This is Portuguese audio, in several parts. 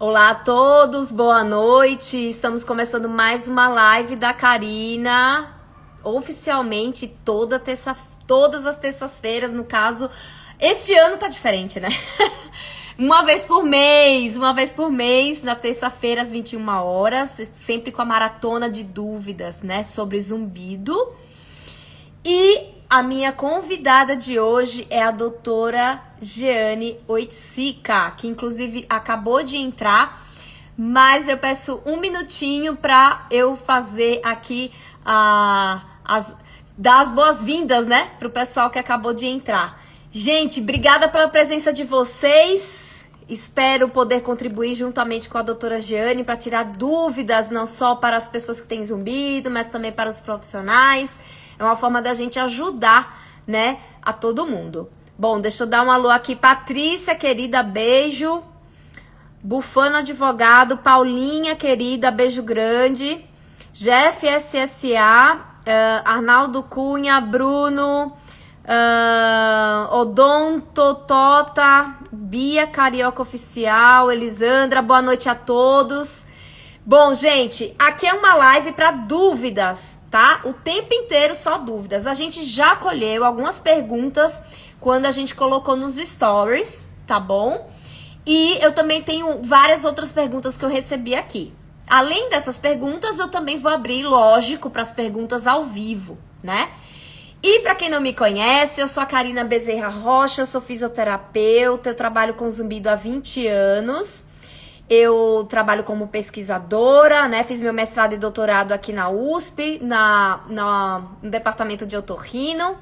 Olá a todos, boa noite. Estamos começando mais uma live da Karina, oficialmente todas as terças-feiras, no caso. Esse ano tá diferente, né? Uma vez por mês, na terça-feira às 21 horas, sempre com a maratona de dúvidas, né, sobre zumbido. E a minha convidada de hoje é a doutora Jeane Oiticica, que inclusive acabou de entrar, mas eu peço um minutinho para eu fazer aqui dar as boas-vindas, né, pro pessoal que acabou de entrar. Gente, obrigada pela presença de vocês. Espero poder contribuir juntamente com a doutora Jeane para tirar dúvidas, não só para as pessoas que têm zumbido, mas também para os profissionais. É uma forma da gente ajudar, né, a todo mundo. Bom, deixa eu dar um alô aqui. Patrícia, querida, beijo. Bufano Advogado, Paulinha, querida, beijo grande. Jeff SSA, Arnaldo Cunha, Bruno, Odonto Tota, Bia Carioca Oficial, Elisandra, boa noite a todos. Bom, gente, aqui é uma live para dúvidas, tá? O tempo inteiro só dúvidas. A gente já colheu algumas perguntas quando a gente colocou nos stories, tá bom? E eu também tenho várias outras perguntas que eu recebi aqui. Além dessas perguntas, eu também vou abrir, lógico, para as perguntas ao vivo, né? E para quem não me conhece, eu sou a Karina Bezerra Rocha, sou fisioterapeuta, eu trabalho com zumbido há 20 anos. Eu trabalho como pesquisadora, né? Fiz meu mestrado e doutorado aqui na USP, no departamento de otorrino,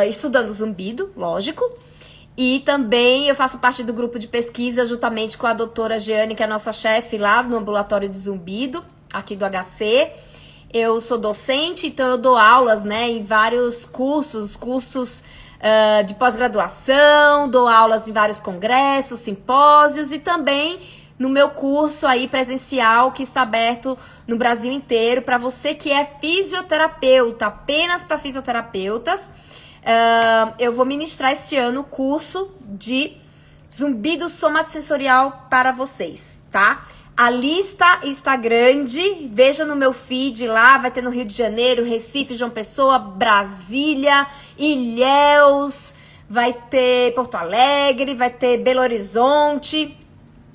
estudando zumbido, lógico. E também eu faço parte do grupo de pesquisa juntamente com a doutora Jeane, que é a nossa chefe lá no ambulatório de zumbido, aqui do HC. Eu sou docente, então eu dou aulas, né, em vários cursos de pós-graduação, dou aulas em vários congressos, simpósios e também no meu curso aí presencial que está aberto no Brasil inteiro para você que é fisioterapeuta, apenas para fisioterapeutas. Eu vou ministrar este ano o curso de zumbido somatosensorial para vocês, tá? A lista está grande, veja no meu feed lá, vai ter no Rio de Janeiro, Recife, João Pessoa, Brasília, Ilhéus, vai ter Porto Alegre, vai ter Belo Horizonte,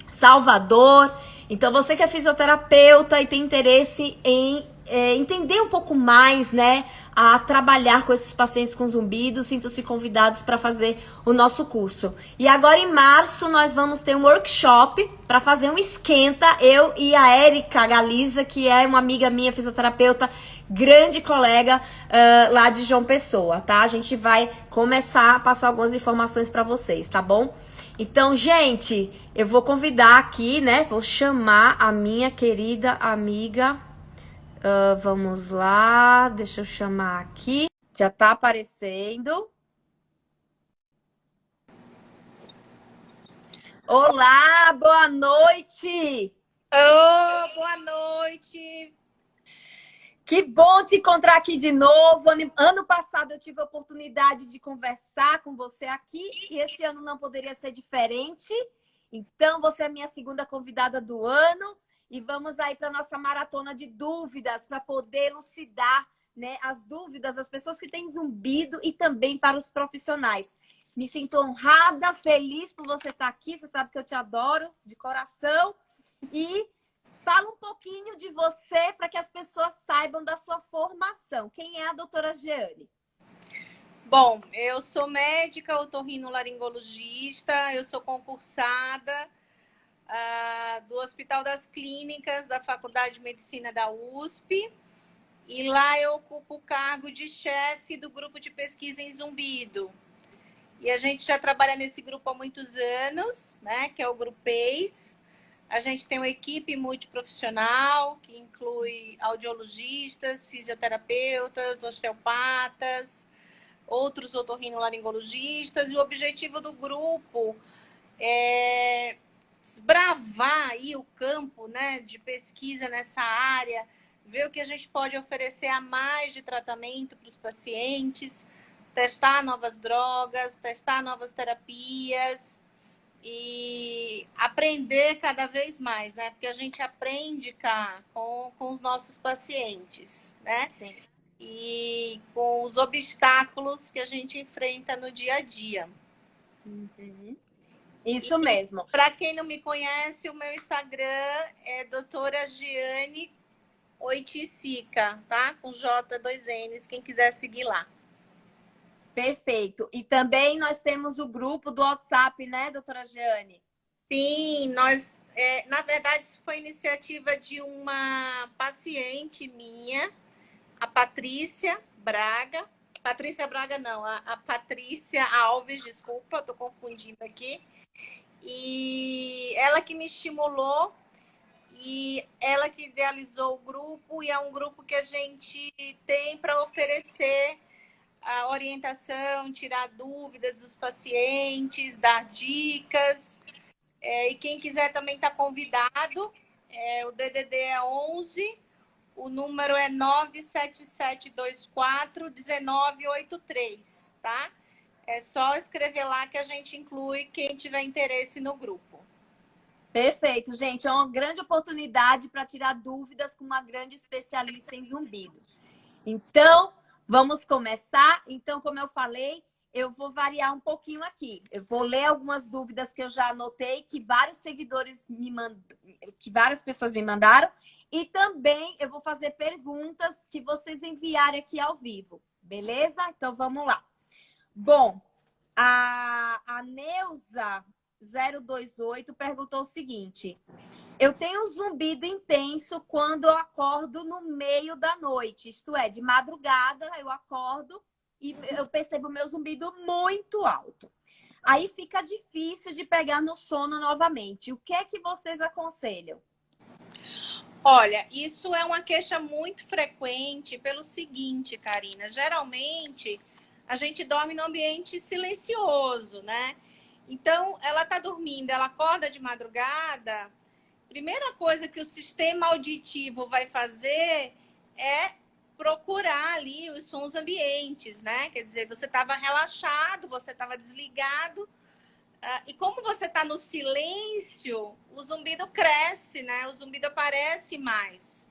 Salvador. Então você que é fisioterapeuta e tem interesse em entender um pouco mais, né, a trabalhar com esses pacientes com zumbido, sintam-se convidados para fazer o nosso curso. E agora em março nós vamos ter um workshop para fazer um esquenta, eu e a Érica Galiza, que é uma amiga minha, fisioterapeuta, grande colega lá de João Pessoa, tá? A gente vai começar a passar algumas informações para vocês, tá bom? Então, gente, eu vou convidar aqui, né, vou chamar a minha querida amiga. Vamos lá, deixa eu chamar aqui. Já tá aparecendo. Olá, boa noite! Oh, boa noite! Que bom te encontrar aqui de novo. Ano passado eu tive a oportunidade de conversar com você aqui e esse ano não poderia ser diferente. Então, você é a minha segunda convidada do ano. E vamos aí para nossa maratona de dúvidas para poder elucidar, né, as dúvidas das pessoas que têm zumbido e também para os profissionais. Me sinto honrada, feliz por você estar aqui. Você sabe que eu te adoro de coração. E fala um pouquinho de você para que as pessoas saibam da sua formação. Quem é a doutora Jeane? Bom, eu sou médica otorrinolaringologista, eu sou concursada do Hospital das Clínicas da Faculdade de Medicina da USP e lá eu ocupo o cargo de chefe do grupo de pesquisa em zumbido. E a gente já trabalha nesse grupo há muitos anos, né, que é o Grupo PEIS. A gente tem uma equipe multiprofissional que inclui audiologistas, fisioterapeutas, osteopatas, outros otorrinolaringologistas. E o objetivo do grupo é desbravar aí o campo, né, de pesquisa nessa área, ver o que a gente pode oferecer a mais de tratamento para os pacientes, testar novas drogas, testar novas terapias e aprender cada vez mais, né? Porque a gente aprende cá com os nossos pacientes, né? Sim. E com os obstáculos que a gente enfrenta no dia a dia. Uhum. Isso mesmo. Para quem não me conhece, o meu Instagram é doutora Giane Oiticica, tá? Com J, dois N's, quem quiser seguir lá. Perfeito. E também nós temos o grupo do WhatsApp, né, doutora Giane? Sim, na verdade, isso foi iniciativa de uma paciente minha, a Patrícia Braga. Patrícia Braga, não, a Patrícia Alves, desculpa, estou confundindo aqui. E ela que me estimulou e ela que idealizou o grupo, e é um grupo que a gente tem para oferecer a orientação, tirar dúvidas dos pacientes, dar dicas. E quem quiser também está convidado. O DDD é 11, o número é 977241983, tá? É só escrever lá que a gente inclui quem tiver interesse no grupo. Perfeito, gente. É uma grande oportunidade para tirar dúvidas com uma grande especialista em zumbido. Então, vamos começar. Então, como eu falei, eu vou variar um pouquinho aqui. Eu vou ler algumas dúvidas que eu já anotei, que vários seguidores que várias pessoas me mandaram. E também eu vou fazer perguntas que vocês enviarem aqui ao vivo. Beleza? Então, vamos lá. Bom, a Neuza 028 perguntou o seguinte: eu tenho um zumbido intenso quando eu acordo no meio da noite, isto é, de madrugada eu acordo e eu percebo o meu zumbido muito alto. Aí fica difícil de pegar no sono novamente. O que é que vocês aconselham? Olha, isso é uma queixa muito frequente pelo seguinte, Karina. Geralmente, a gente dorme num ambiente silencioso, né? Então, ela tá dormindo, ela acorda de madrugada. Primeira coisa que o sistema auditivo vai fazer é procurar ali os sons ambientes, né? Quer dizer, você estava relaxado, você estava desligado. E como você está no silêncio, o zumbido cresce, né? O zumbido aparece mais.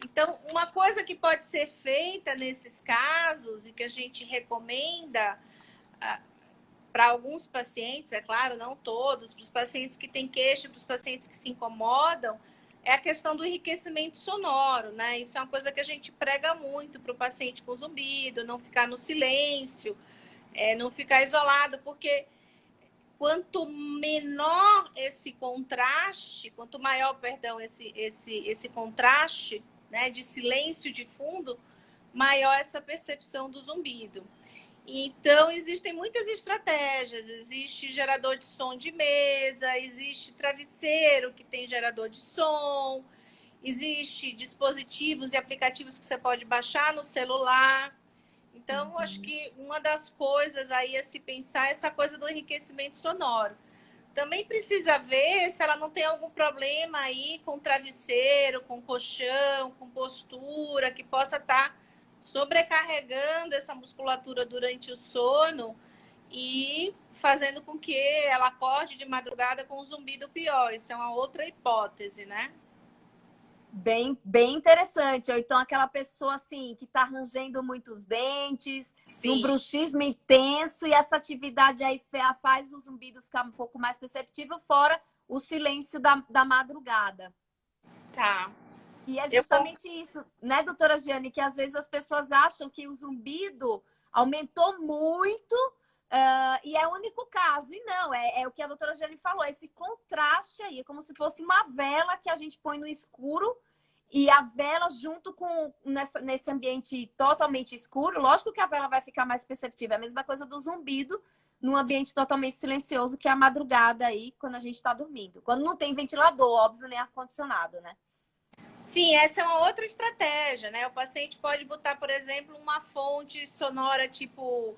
Então, uma coisa que pode ser feita nesses casos e que a gente recomenda para alguns pacientes, é claro, não todos, para os pacientes que têm queixa, para os pacientes que se incomodam, é a questão do enriquecimento sonoro, né? Isso é uma coisa que a gente prega muito para o paciente com zumbido, não ficar no silêncio, não ficar isolado, porque quanto menor esse contraste, quanto maior, perdão, esse contraste, né, de silêncio de fundo, maior essa percepção do zumbido. Então, existem muitas estratégias. Existe gerador de som de mesa, existe travesseiro que tem gerador de som, existe dispositivos e aplicativos que você pode baixar no celular. Então, acho que uma das coisas aí a se pensar é essa coisa do enriquecimento sonoro. Também precisa ver se ela não tem algum problema aí com travesseiro, com colchão, com postura, que possa estar sobrecarregando essa musculatura durante o sono e fazendo com que ela acorde de madrugada com um zumbido pior. Isso é uma outra hipótese, né? Bem interessante. Ou então aquela pessoa assim que está rangendo muitos dentes, Sim. um bruxismo intenso, e essa atividade aí faz o zumbido ficar um pouco mais perceptível, fora o silêncio da madrugada. Tá. E é justamente isso, né, doutora Giane, que às vezes as pessoas acham que o zumbido aumentou muito e é o único caso. E não, é o que a doutora Giane falou, esse contraste aí, é como se fosse uma vela que a gente põe no escuro, e a vela junto com nesse ambiente totalmente escuro, lógico que a vela vai ficar mais perceptível. É a mesma coisa do zumbido num ambiente totalmente silencioso, que é a madrugada aí, quando a gente está dormindo. Quando não tem ventilador, óbvio, nem ar-condicionado, né? Sim, essa é uma outra estratégia, né? O paciente pode botar, por exemplo, uma fonte sonora, tipo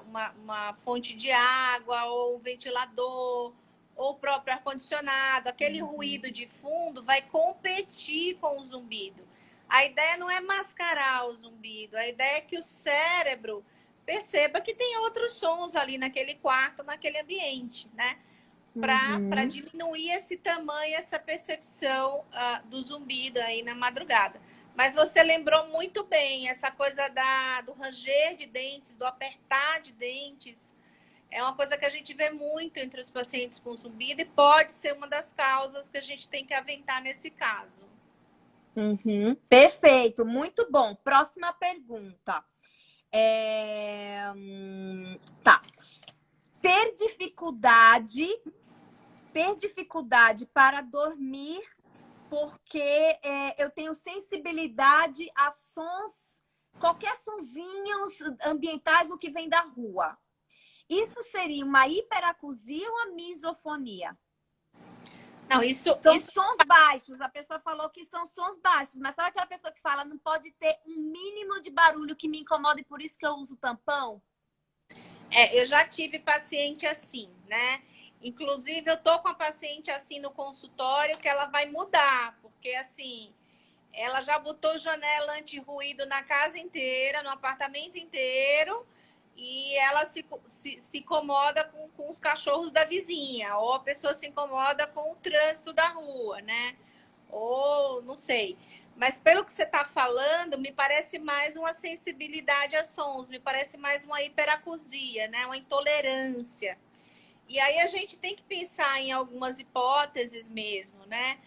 uma fonte de água, ou um ventilador, ou o próprio ar-condicionado. Aquele ruído de fundo vai competir com o zumbido. A ideia não é mascarar o zumbido, a ideia é que o cérebro perceba que tem outros sons ali naquele quarto, naquele ambiente, né? para Uhum. diminuir esse tamanho, essa percepção do zumbido aí na madrugada. Mas você lembrou muito bem essa coisa do ranger de dentes, do apertar de dentes. É uma coisa que a gente vê muito entre os pacientes com zumbido e pode ser uma das causas que a gente tem que aventar nesse caso. Uhum. Perfeito, muito bom. Próxima pergunta. Tá. Ter dificuldade para dormir porque eu tenho sensibilidade a sons, qualquer sonzinhos ambientais, o que vem da rua. Isso seria uma hiperacusia ou uma misofonia? Não, isso, São isso sons baixos. A pessoa falou que são sons baixos, mas sabe aquela pessoa que fala não pode ter um mínimo de barulho que me incomoda e por isso que eu uso tampão? eu já tive paciente assim, né? Inclusive, eu tô com a paciente assim no consultório que ela vai mudar, porque assim, ela já botou janela anti-ruído na casa inteira, no apartamento inteiro, e ela se incomoda com os cachorros da vizinha, ou a pessoa se incomoda com o trânsito da rua, né? Ou não sei. Mas pelo que você está falando, me parece mais uma sensibilidade a sons, me parece mais uma hiperacusia, né? Uma intolerância. E aí a gente tem que pensar em algumas hipóteses mesmo, né?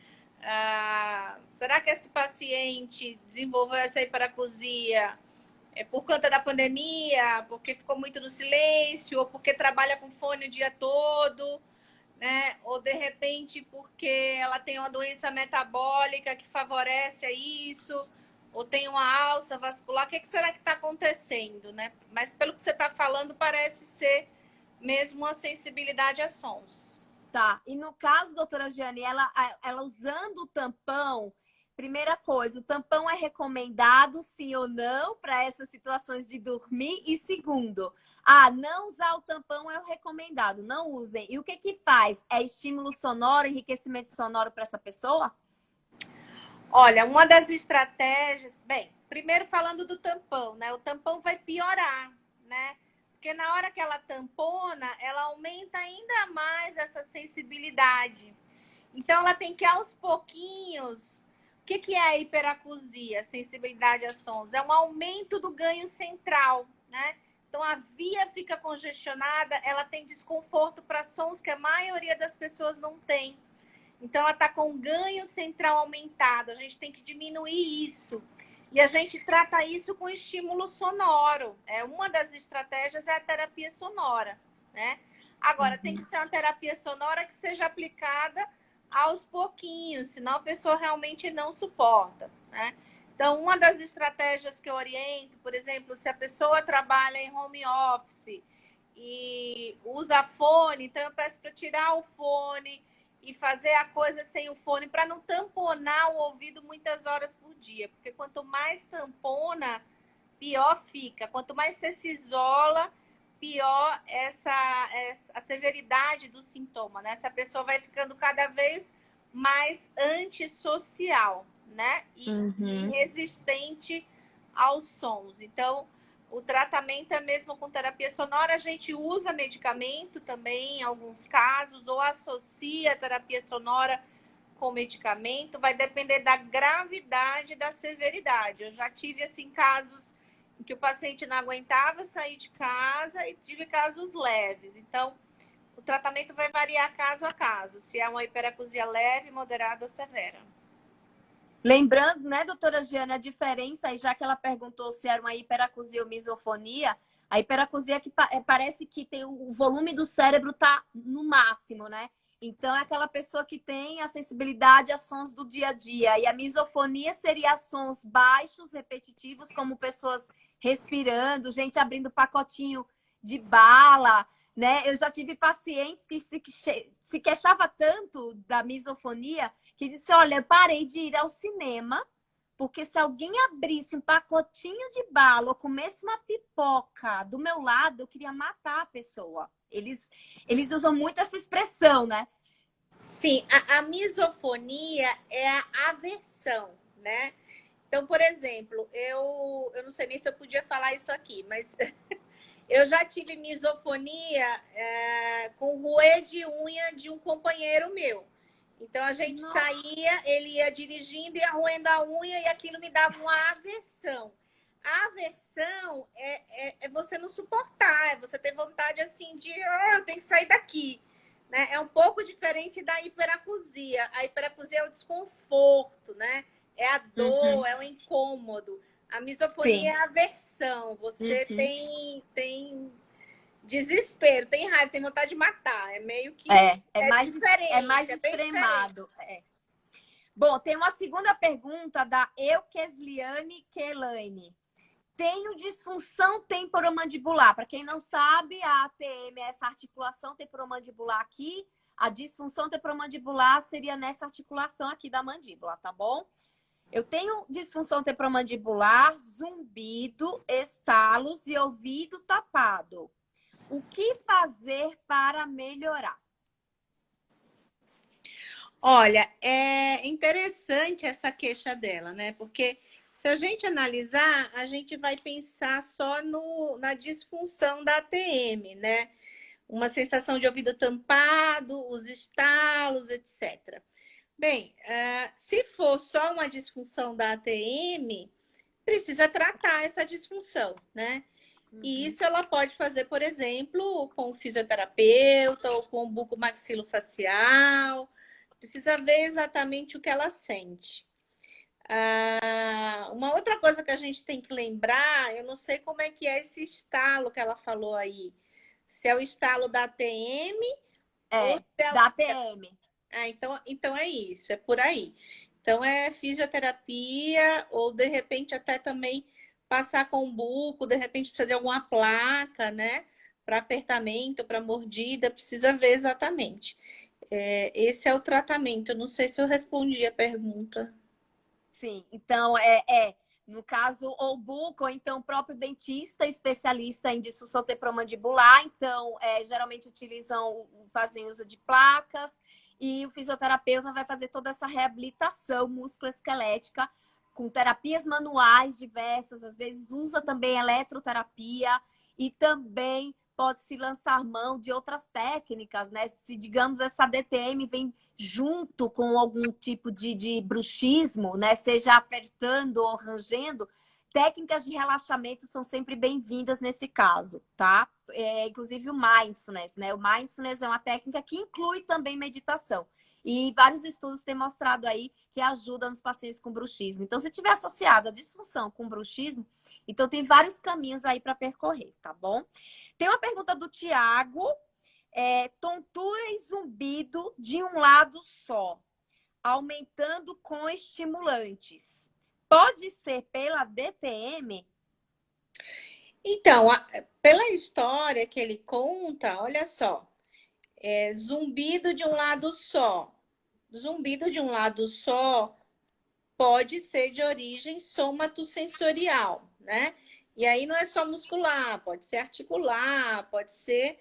Será que esse paciente desenvolveu essa hiperacusia por conta da pandemia, porque ficou muito no silêncio, ou porque trabalha com fone o dia todo, né? Ou de repente porque ela tem uma doença metabólica que favorece a isso, ou tem uma alça vascular, o que será que está acontecendo, né? Mas pelo que você está falando, parece ser mesmo uma sensibilidade a sons. Tá. E no caso, doutora Giane, ela usando o tampão, primeira coisa, o tampão é recomendado, sim ou não, para essas situações de dormir? E segundo, não usar o tampão é o recomendado, não usem. E o que que faz? É estímulo sonoro, enriquecimento sonoro para essa pessoa? Olha, uma das estratégias, bem, primeiro falando do tampão, né? O tampão vai piorar, né? Porque na hora que ela tampona, ela aumenta ainda mais essa sensibilidade. Então, ela tem que, aos pouquinhos... O que é a hiperacusia, sensibilidade a sons? É um aumento do ganho central, né? Então, a via fica congestionada, ela tem desconforto para sons que a maioria das pessoas não tem. Então, ela está com ganho central aumentado. A gente tem que diminuir isso. E a gente trata isso com estímulo sonoro. Uma das estratégias é a terapia sonora, né? Agora, tem que ser uma terapia sonora que seja aplicada aos pouquinhos, senão a pessoa realmente não suporta, né? Então, uma das estratégias que eu oriento, por exemplo, se a pessoa trabalha em home office e usa fone, então eu peço para tirar o fone e fazer a coisa sem o fone, para não tamponar o ouvido muitas horas por dia. Porque quanto mais tampona, pior fica. Quanto mais você se isola, pior a severidade do sintoma, né? Essa pessoa vai ficando cada vez mais antissocial, né? E Uhum. resistente aos sons. Então, o tratamento é mesmo com terapia sonora. A gente usa medicamento também em alguns casos, ou associa a terapia sonora com medicamento. Vai depender da gravidade e da severidade. Eu já tive, assim, casos em que o paciente não aguentava sair de casa e tive casos leves. Então, o tratamento vai variar caso a caso, se é uma hiperacusia leve, moderada ou severa. Lembrando, né, doutora Giane, a diferença, aí já que ela perguntou se era uma hiperacusia ou misofonia, a hiperacusia que parece que tem o volume do cérebro tá no máximo, né? Então, é aquela pessoa que tem a sensibilidade a sons do dia a dia. E a misofonia seria sons baixos, repetitivos, como pessoas respirando, gente abrindo pacotinho de bala, né? Eu já tive pacientes que se queixava tanto da misofonia que disse: olha, eu parei de ir ao cinema, porque se alguém abrisse um pacotinho de bala ou comesse uma pipoca do meu lado, eu queria matar a pessoa. Eles usam muito essa expressão, né? Sim, a misofonia é a aversão, né? Então, por exemplo, eu não sei nem se eu podia falar isso aqui, mas Eu já tive misofonia com roer de unha de um companheiro meu. Então a gente Nossa. saía, ele ia dirigindo e roendo a unha e aquilo me dava uma aversão. A aversão é você não suportar, é você ter vontade assim de eu tenho que sair daqui. Né? É um pouco diferente da hiperacusia. A hiperacusia é o desconforto, né? É a Uhum. dor, é o incômodo. A misofonia é Sim. a aversão. Você Uhum. tem desespero, tem raiva, tem vontade de matar. É meio que É mais diferente, é bem diferente. extremado. É. Bom, tem uma segunda pergunta da Euquesliane Kelane. Tenho disfunção temporomandibular. Para quem não sabe, a ATM é essa articulação temporomandibular aqui. A disfunção temporomandibular seria nessa articulação aqui da mandíbula, tá bom? Eu tenho disfunção temporomandibular, zumbido, estalos e ouvido tapado. O que fazer para melhorar? Olha, é interessante essa queixa dela, né? Porque se a gente analisar, a gente vai pensar só na disfunção da ATM, né? Uma sensação de ouvido tampado, os estalos, etc. Bem, se for só uma disfunção da ATM, precisa tratar essa disfunção, né? E isso ela pode fazer, por exemplo, com o fisioterapeuta ou com o bucomaxilofacial. Precisa ver exatamente o que ela sente. Uma outra coisa que a gente tem que lembrar, eu não sei como é que é esse estalo que ela falou aí. Se é o estalo da ATM ou se é... Da ATM. Então é isso, é por aí. Então é fisioterapia ou de repente até também passar com o buco, de repente precisa de alguma placa, né? Para apertamento, para mordida, precisa ver exatamente. Esse é o tratamento. Eu não sei se eu respondi a pergunta. Sim, então no caso, ou buco, ou então o próprio dentista especialista em disfunção temporomandibular, então geralmente fazem uso de placas, e o fisioterapeuta vai fazer toda essa reabilitação musculoesquelética com terapias manuais diversas, às vezes usa também eletroterapia e também pode-se lançar mão de outras técnicas, né? Se, digamos, essa DTM vem junto com algum tipo de bruxismo, né? Seja apertando ou rangendo, técnicas de relaxamento são sempre bem-vindas nesse caso, tá? Inclusive o mindfulness, né? O mindfulness é uma técnica que inclui também meditação. E vários estudos têm mostrado aí que ajuda nos pacientes com bruxismo. Então, se tiver associada a disfunção com bruxismo, então tem vários caminhos aí para percorrer, tá bom? Tem uma pergunta do Tiago. Tontura e zumbido de um lado só, aumentando com estimulantes. Pode ser pela DTM? Então, pela história que ele conta, olha só, zumbido de um lado só. Zumbido de um lado só pode ser de origem somatosensorial, né? E aí não é só muscular, pode ser articular, pode ser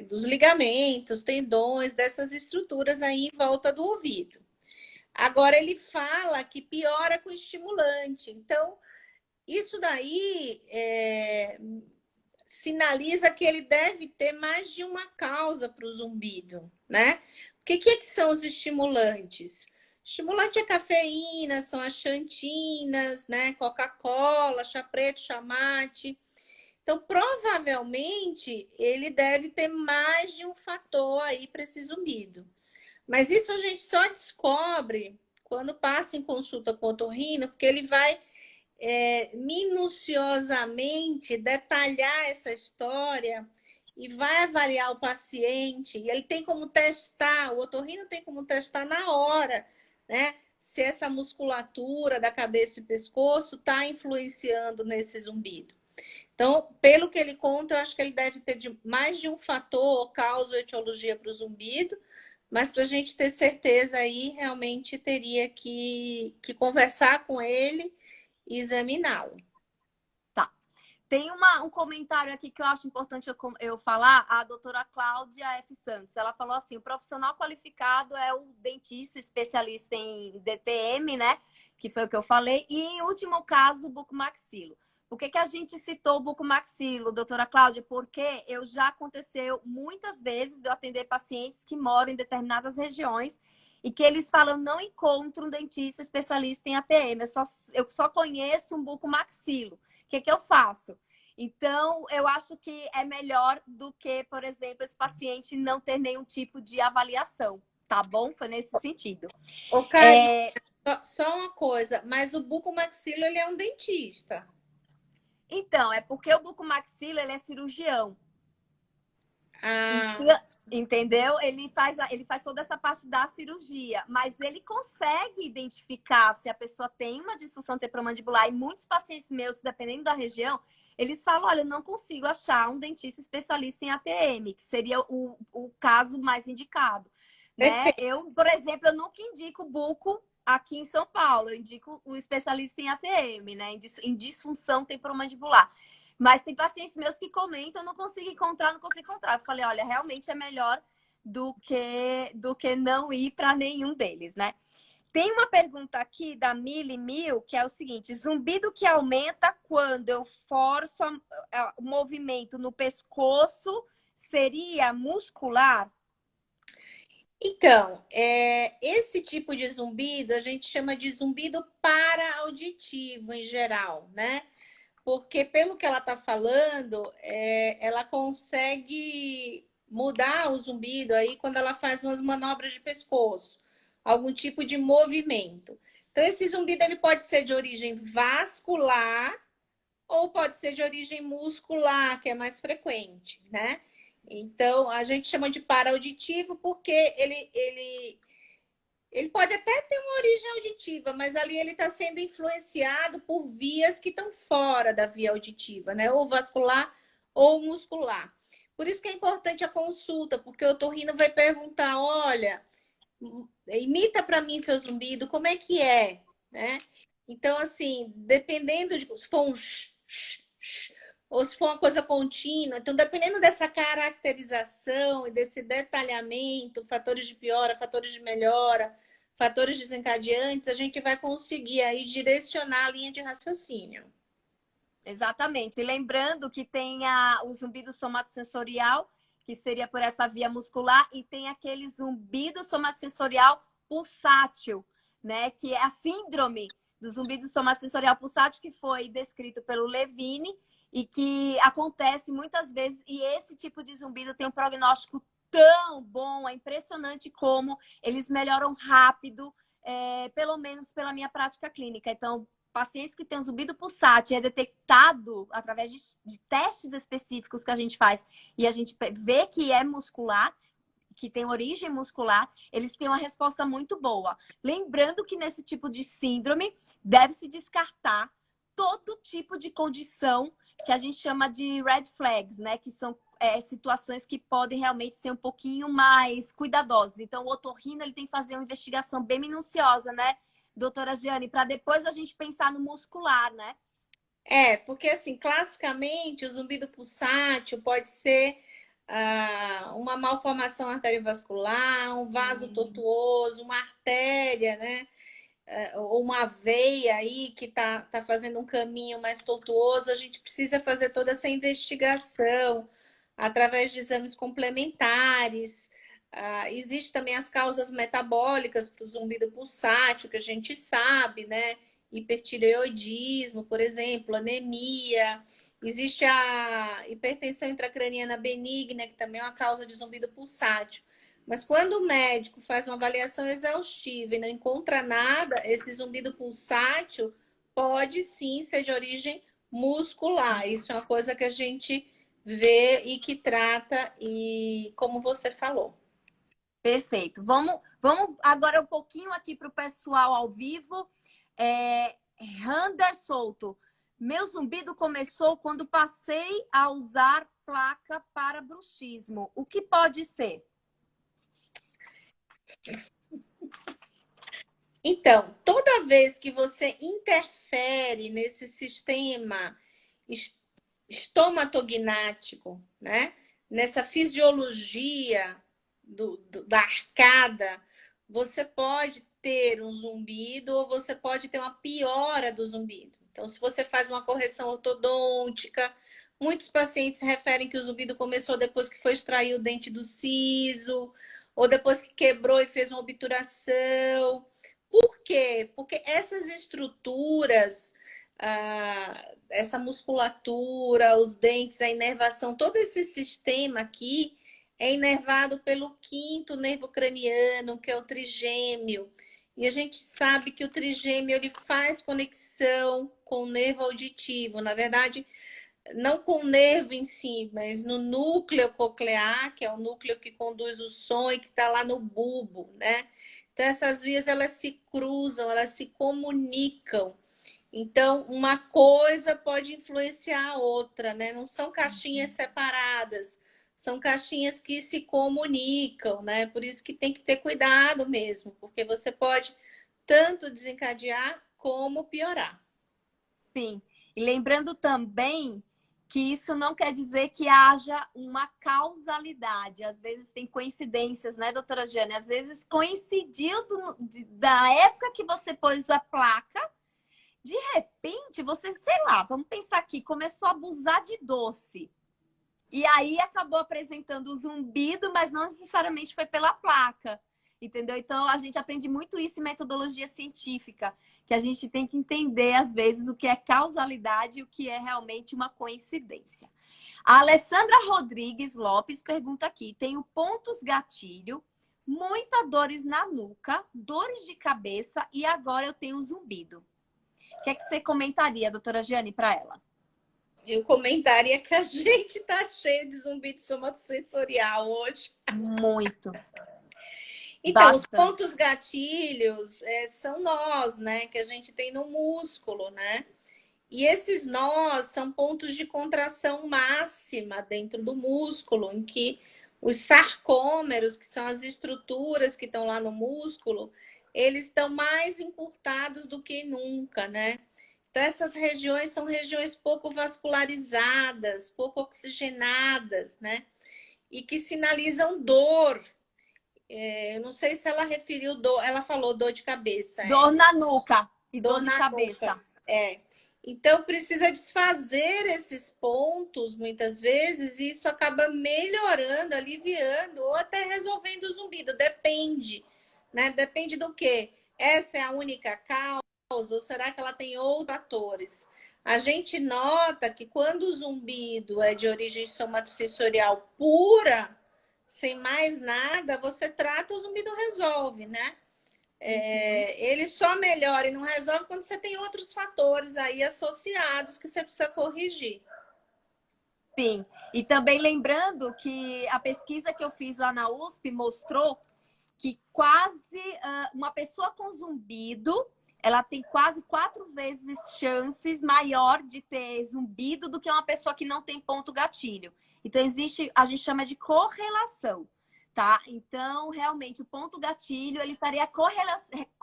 dos ligamentos, tendões, dessas estruturas aí em volta do ouvido. Agora ele fala que piora com estimulante. Então, isso daí sinaliza que ele deve ter mais de uma causa para o zumbido, né? O que são os estimulantes? Estimulante é cafeína, são as xantinas, né? Coca-Cola, chá preto, chá mate. Então, provavelmente, ele deve ter mais de um fator aí para esse zumbido. Mas isso a gente só descobre quando passa em consulta com o otorrino, porque ele vai minuciosamente detalhar essa história e vai avaliar o paciente. E ele tem como testar, o otorrino tem como testar na hora, né? Se essa musculatura da cabeça e pescoço está influenciando nesse zumbido. Então, pelo que ele conta, eu acho que ele deve ter mais de um fator, causa ou etiologia para o zumbido, mas para a gente ter certeza aí, realmente teria que conversar com ele e examiná-lo. Tá. Tem um comentário aqui que eu acho importante eu falar, a doutora Cláudia F. Santos. Ela falou assim: o profissional qualificado é o dentista especialista em DTM, né? Que foi o que eu falei. E, em último caso, o bucomaxilo. Por que que a gente citou o bucomaxilo, doutora Cláudia? Porque já aconteceu muitas vezes de eu atender pacientes que moram em determinadas regiões e que eles falam, não encontro um dentista especialista em ATM, eu só conheço um bucomaxilo. O que que eu faço? Então, eu acho que é melhor do que, por exemplo, esse paciente não ter nenhum tipo de avaliação, tá bom? Foi nesse sentido. Ô, Karine, só uma coisa, mas o bucomaxilo, ele é um dentista. Então, é porque o bucomaxilo, ele é cirurgião. Ah, Então, entendeu? Ele faz toda essa parte da cirurgia, mas ele consegue identificar se a pessoa tem uma disfunção temporomandibular. E muitos pacientes meus, dependendo da região, eles falam: olha, eu não consigo achar um dentista especialista em ATM, que seria o caso mais indicado. Né? perfeito. Eu, por exemplo, eu nunca indico buco aqui em São Paulo, eu indico o especialista em ATM, né? Em disfunção temporomandibular. Mas tem pacientes meus que comentam, não consigo encontrar, não consigo encontrar. Eu falei, olha, realmente é melhor do que não ir para nenhum deles, né? Tem uma pergunta aqui da Mili Mil, que é o seguinte: zumbido que aumenta quando eu forço o movimento no pescoço seria muscular? Então, esse tipo de zumbido a gente chama de zumbido para-auditivo em geral, né? Porque pelo que ela está falando, ela consegue mudar o zumbido aí quando ela faz umas manobras de pescoço, algum tipo de movimento. Então, esse zumbido ele pode ser de origem vascular ou pode ser de origem muscular, que é mais frequente, né? Então, a gente chama de para-auditivo porque ele pode até ter uma origem auditiva, mas ali ele está sendo influenciado por vias que estão fora da via auditiva, né? Ou vascular ou muscular. Por isso que é importante a consulta, porque o otorrino vai perguntar: olha, imita para mim seu zumbido, como é que é, né? Então, assim, dependendo de se for um ou se for uma coisa contínua, então dependendo dessa caracterização e desse detalhamento, fatores de piora, fatores de melhora, fatores desencadeantes, a gente vai conseguir aí direcionar a linha de raciocínio. Exatamente. E lembrando que tem o zumbido somatosensorial, que seria por essa via muscular, e tem aquele zumbido somatosensorial pulsátil, né? Que é a síndrome do zumbido somatosensorial pulsátil, que foi descrito pelo Levine e que acontece muitas vezes. E esse tipo de zumbido tem um prognóstico tão bom, é impressionante como eles melhoram rápido, pelo menos pela minha prática clínica. Então, pacientes que têm um zumbido pulsátil é detectado através de testes específicos que a gente faz e a gente vê que é muscular, que tem origem muscular, eles têm uma resposta muito boa. Lembrando que nesse tipo de síndrome deve-se descartar todo tipo de condição que a gente chama de red flags, né? Que são situações que podem realmente ser um pouquinho mais cuidadosas. Então, o otorrino ele tem que fazer uma investigação bem minuciosa, né, doutora Giane, para depois a gente pensar no muscular, né? Porque assim, classicamente, o zumbido pulsátil pode ser uma malformação arteriovascular, um vaso tortuoso, uma artéria, né? Ou uma veia aí que tá fazendo um caminho mais tortuoso. A gente precisa fazer toda essa investigação através de exames complementares. Existem também as causas metabólicas para o zumbido pulsátil, que a gente sabe, né? Hipertireoidismo, por exemplo, anemia. Existe a hipertensão intracraniana benigna, que também é uma causa de zumbido pulsátil. Mas quando o médico faz uma avaliação exaustiva e não encontra nada, esse zumbido pulsátil pode sim ser de origem muscular. Isso é uma coisa que a gente vê e que trata, e como você falou. Perfeito. Vamos agora um pouquinho aqui para o pessoal ao vivo. Rander Souto. Meu zumbido começou quando passei a usar placa para bruxismo. O que pode ser? Então, toda vez que você interfere nesse sistema estomatognático, né? Nessa fisiologia da arcada, você pode ter um zumbido ou você pode ter uma piora do zumbido. Então, se você faz uma correção ortodôntica, muitos pacientes referem que o zumbido começou depois que foi extrair o dente do siso, ou depois que quebrou e fez uma obturação. Por quê? Porque essas estruturas, essa musculatura, os dentes, a inervação, todo esse sistema aqui é inervado pelo quinto nervo craniano, que é o trigêmeo. E a gente sabe que o trigêmeo ele faz conexão com o nervo auditivo. Na verdade, não com o nervo em si, mas no núcleo coclear, que é o núcleo que conduz o som e que está lá no bulbo, né? Então, essas vias, elas se cruzam, elas se comunicam. Então, uma coisa pode influenciar a outra, né? Não são caixinhas separadas, são caixinhas que se comunicam, né? Por isso que tem que ter cuidado mesmo, porque você pode tanto desencadear como piorar. Sim. E lembrando também que isso não quer dizer que haja uma causalidade. Às vezes tem coincidências, né, doutora Jane? Às vezes coincidiu da época que você pôs a placa, de repente você, sei lá, vamos pensar aqui, começou a abusar de doce. E aí acabou apresentando o zumbido, mas não necessariamente foi pela placa. Entendeu? Então a gente aprende muito isso em metodologia científica, que a gente tem que entender, às vezes, o que é causalidade e o que é realmente uma coincidência. A Alessandra Rodrigues Lopes pergunta aqui: tenho pontos gatilho, muitas dores na nuca, dores de cabeça e agora eu tenho um zumbido. O que é que você comentaria, doutora Giane, para ela? Eu comentaria que a gente tá cheio de zumbido somatosensorial hoje. Muito. Então, Bastante. os pontos gatilhos são nós, né? Que a gente tem no músculo, né? E esses nós são pontos de contração máxima dentro do músculo, em que os sarcômeros, que são as estruturas que estão lá no músculo, eles estão mais encurtados do que nunca, né? Então, essas regiões são regiões pouco vascularizadas, pouco oxigenadas, né? E que sinalizam dor. Eu não sei se ela referiu dor, ela falou dor de cabeça. Dor na nuca e dor de na cabeça. nuca. Então, precisa desfazer esses pontos, muitas vezes, e isso acaba melhorando, aliviando, ou até resolvendo o zumbido. Depende, né? Depende do quê? Essa é a única causa, ou será que ela tem outros fatores? A gente nota que quando o zumbido é de origem somatosensorial pura, sem mais nada, você trata, o zumbido resolve, né? Ele só melhora e não resolve quando você tem outros fatores aí associados que você precisa corrigir. Sim, e também lembrando que a pesquisa que eu fiz lá na USP mostrou que quase uma pessoa com zumbido, ela tem quase 4 vezes chances maior de ter zumbido do que uma pessoa que não tem ponto gatilho. Então, existe, a gente chama de correlação, tá? Então, realmente, o ponto gatilho, ele estaria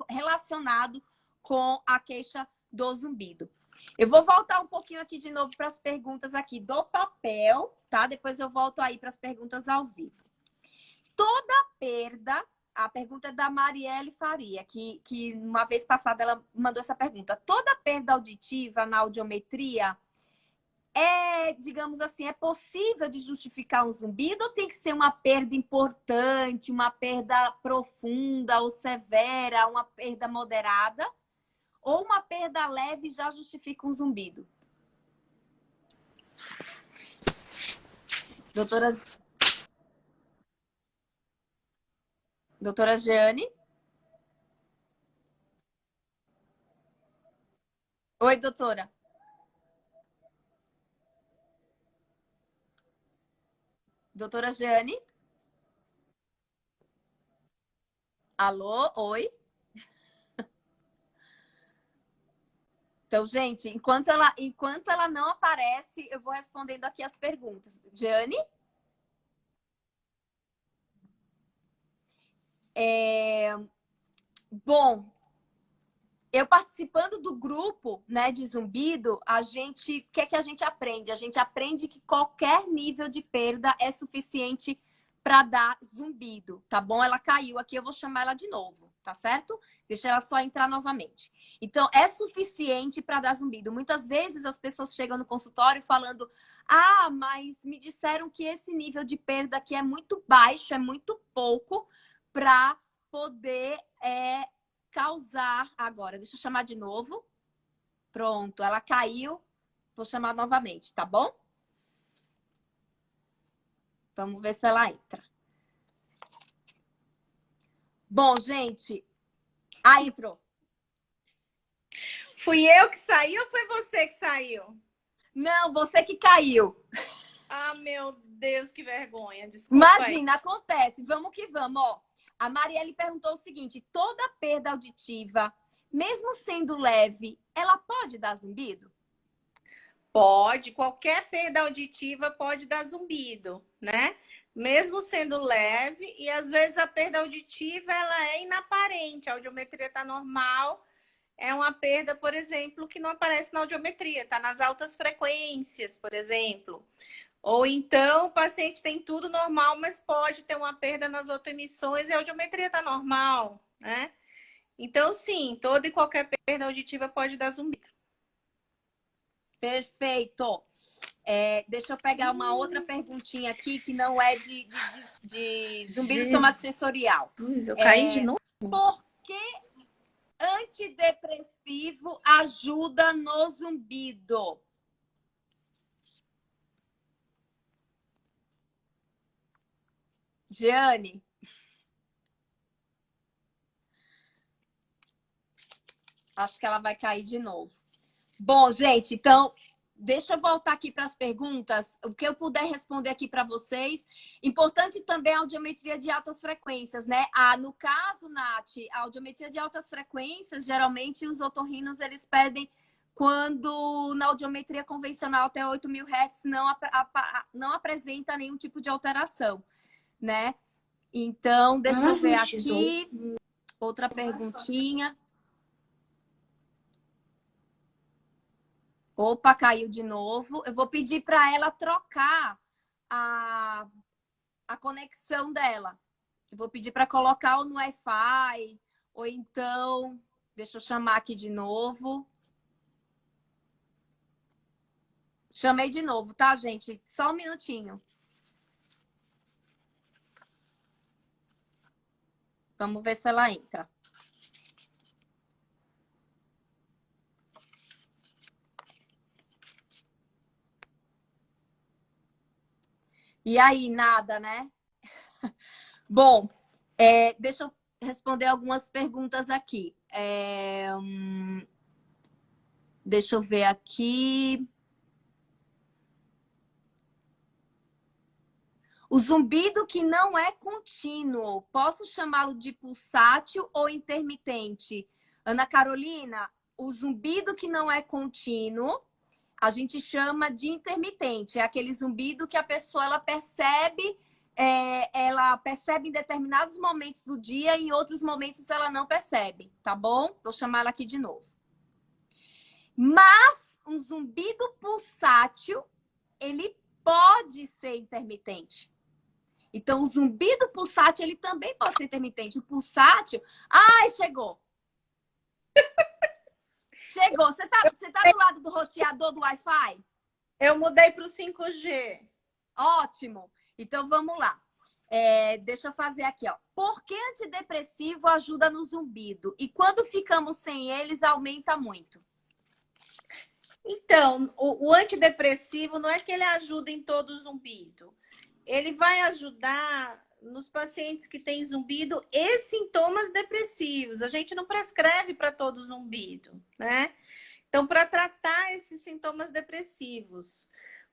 relacionado com a queixa do zumbido. Eu vou voltar um pouquinho aqui de novo para as perguntas aqui do papel, tá? Depois eu volto aí para as perguntas ao vivo. Toda perda, a pergunta é da Marielle Faria, que uma vez passada ela mandou essa pergunta. Toda perda auditiva na audiometria digamos assim, é possível de justificar um zumbido ou tem que ser uma perda importante, uma perda profunda ou severa, uma perda moderada? Ou uma perda leve já justifica um zumbido? Doutora Jeane? Oi, doutora. Doutora Jeane? Alô? Oi? Então, gente, enquanto ela não aparece, eu vou respondendo aqui as perguntas. Jeane? Bom, eu participando do grupo, né, de zumbido, o que é que a gente aprende? A gente aprende que qualquer nível de perda é suficiente para dar zumbido, tá bom? Ela caiu aqui, eu vou chamar ela de novo, tá certo? Deixa ela só entrar novamente. Então, é suficiente para dar zumbido. Muitas vezes as pessoas chegam no consultório falando: ah, mas me disseram que esse nível de perda aqui é muito baixo, é muito pouco para poder causar. Agora, deixa eu chamar de novo. Pronto, ela caiu. Vou chamar novamente, tá bom? Vamos ver se ela entra. Bom, gente. Ah, entrou. Fui eu que saí ou foi você que saiu? Não, você que caiu. Ah, meu Deus, que vergonha. Desculpa Imagina, acontece. Vamos que vamos, ó. A Marielle perguntou o seguinte: toda perda auditiva, mesmo sendo leve, ela pode dar zumbido? Pode, qualquer perda auditiva pode dar zumbido, né? Mesmo sendo leve, e às vezes a perda auditiva ela é inaparente, a audiometria está normal, é uma perda, por exemplo, que não aparece na audiometria, está nas altas frequências, por exemplo. Ou então o paciente tem tudo normal, mas pode ter uma perda nas autoemissões e a audiometria está normal, né? Então, sim, toda e qualquer perda auditiva pode dar zumbido. Perfeito. Deixa eu pegar uma outra perguntinha aqui que não é de zumbido somatosensorial. Eu caí de novo? Por que antidepressivo ajuda no zumbido? Jeane? Acho que ela vai cair de novo. Bom, gente, então, deixa eu voltar aqui para as perguntas. O que eu puder responder aqui para vocês. Importante também a audiometria de altas frequências, né? No caso, Nath, a audiometria de altas frequências, geralmente os otorrinos, eles pedem quando na audiometria convencional até 8.000 Hz não apresenta nenhum tipo de alteração, né? Então, deixa eu ver aqui. Outra perguntinha. Opa, caiu de novo. Eu vou pedir para ela trocar a conexão dela. Eu vou pedir para colocar no Wi-Fi, ou então, deixa eu chamar aqui de novo. Chamei de novo, tá, gente? Só um minutinho. Vamos ver se ela entra. E aí, nada, né? Bom, deixa eu responder algumas perguntas aqui. Deixa eu ver aqui. O zumbido que não é contínuo, posso chamá-lo de pulsátil ou intermitente? Ana Carolina, o zumbido que não é contínuo, a gente chama de intermitente. É aquele zumbido que a pessoa ela percebe em determinados momentos do dia e em outros momentos ela não percebe, tá bom? Vou chamar ela aqui de novo. Mas um zumbido pulsátil, ele pode ser intermitente. Então, o zumbido pulsátil, ele também pode ser intermitente. O pulsátil... Ai, chegou! Chegou. Você tá do lado do roteador do Wi-Fi? Eu mudei para o 5G. Ótimo. Então, vamos lá. Deixa eu fazer aqui, ó. Por que antidepressivo ajuda no zumbido? E quando ficamos sem eles, aumenta muito? Então, o antidepressivo não é que ele ajuda em todo zumbido. Ele vai ajudar nos pacientes que têm zumbido e sintomas depressivos. A gente não prescreve para todo zumbido, né? Então, para tratar esses sintomas depressivos.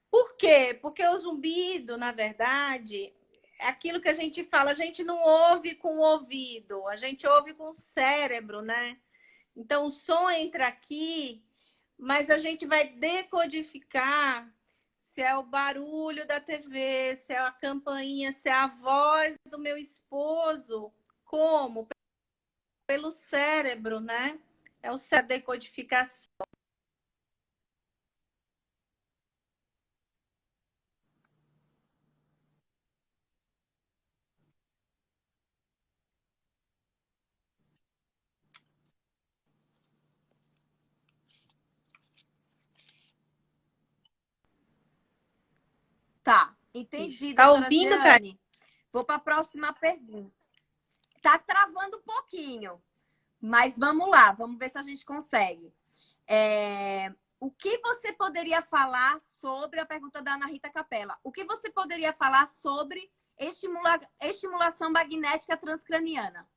Por quê? Porque o zumbido, na verdade, é aquilo que a gente fala, a gente não ouve com o ouvido, a gente ouve com o cérebro, né? Então, o som entra aqui, mas a gente vai decodificar se é o barulho da TV, se é a campainha, se é a voz do meu esposo. Como? Pelo cérebro, né? É o cérebro, decodificação. Entendi, Tá doutora ouvindo, cara? Giane. Vou para a próxima pergunta. Tá travando um pouquinho, mas vamos lá, vamos ver se a gente consegue. O que você poderia falar sobre a pergunta da Ana Rita Capella? O que você poderia falar sobre estimulação magnética transcraniana?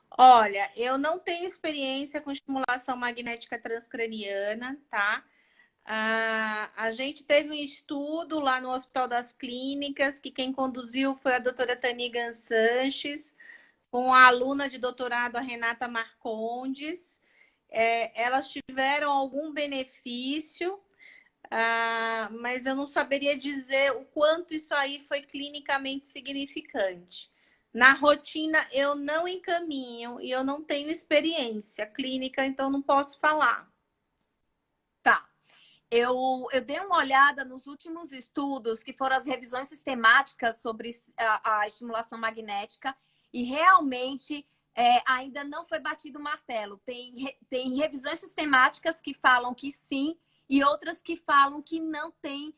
Olha, eu não tenho experiência com estimulação magnética transcraniana, tá? A gente teve um estudo lá no Hospital das Clínicas, que quem conduziu foi a doutora Tanigan Sanches, com a aluna de doutorado, a Renata Marcondes. Elas tiveram algum benefício, mas eu não saberia dizer o quanto isso aí foi clinicamente significante. Na rotina, eu não encaminho e eu não tenho experiência clínica, então não posso falar. Tá. Eu dei uma olhada nos últimos estudos, que foram as revisões sistemáticas sobre a estimulação magnética, e realmente ainda não foi batido o martelo. Tem revisões sistemáticas que falam que sim, e outras que falam que não tem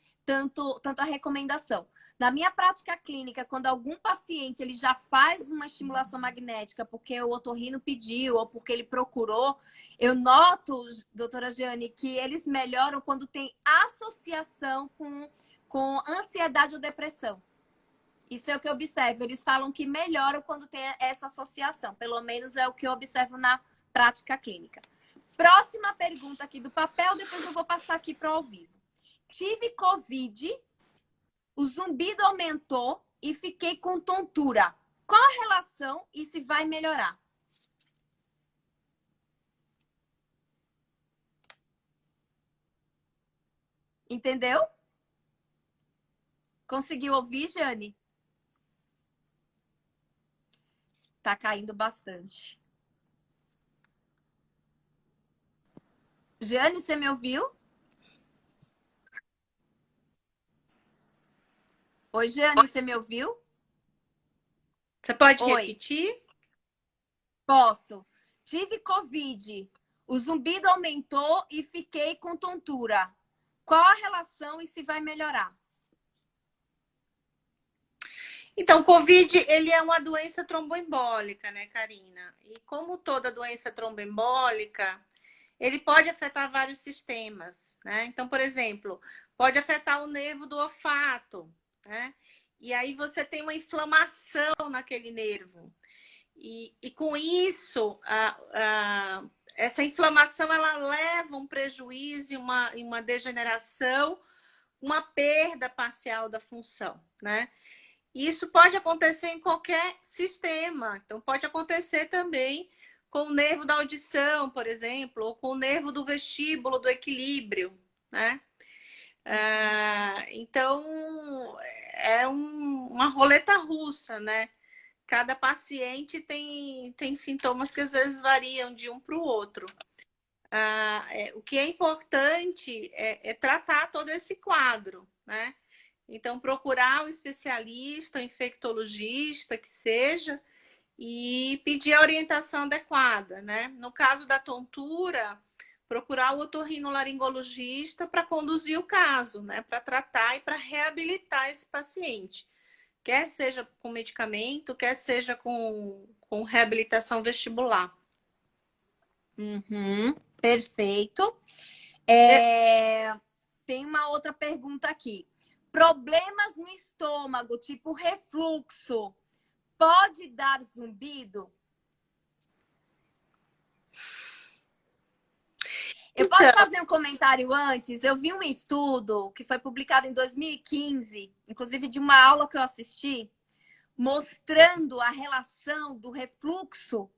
tanta recomendação. Na minha prática clínica, quando algum paciente ele já faz uma estimulação magnética porque o otorrino pediu ou porque ele procurou, eu noto, doutora Jane, que eles melhoram quando tem associação com ansiedade ou depressão. Isso é o que eu observo. Eles falam que melhoram quando tem essa associação. Pelo menos é o que eu observo na prática clínica. Próxima pergunta aqui do papel, depois eu vou passar aqui para o ao vivo. Tive Covid, o zumbido aumentou e fiquei com tontura. Qual a relação e se vai melhorar? Entendeu? Conseguiu ouvir, Jane? Tá caindo bastante. Jane, você me ouviu? Oi, Jane, você me ouviu? Você pode Oi, repetir? posso. Tive Covid. O zumbido aumentou e fiquei com tontura. Qual a relação e se vai melhorar? Então, COVID, ele é uma doença tromboembólica, né, Karina? E como toda doença tromboembólica, ele pode afetar vários sistemas, né? Então, por exemplo, pode afetar o nervo do olfato, né? E aí você tem uma inflamação naquele nervo. E com isso, essa inflamação, ela leva um prejuízo, uma degeneração, uma perda parcial da função, né? Isso pode acontecer em qualquer sistema. Então, pode acontecer também com o nervo da audição, por exemplo, ou com o nervo do vestíbulo do equilíbrio, né? Então, é uma roleta russa, né? Cada paciente tem sintomas que às vezes variam de um para o outro. O que é importante é tratar todo esse quadro, né? Então, procurar um especialista, um infectologista, que seja, e pedir a orientação adequada, né? No caso da tontura, procurar o otorrinolaringologista para conduzir o caso, né? Para tratar e para reabilitar esse paciente. Quer seja com medicamento, quer seja com reabilitação vestibular. Uhum, perfeito. Tem uma outra pergunta aqui. Problemas no estômago, tipo refluxo, pode dar zumbido? Eu posso fazer um comentário antes? Eu vi um estudo que foi publicado em 2015, inclusive de uma aula que eu assisti, mostrando a relação do refluxo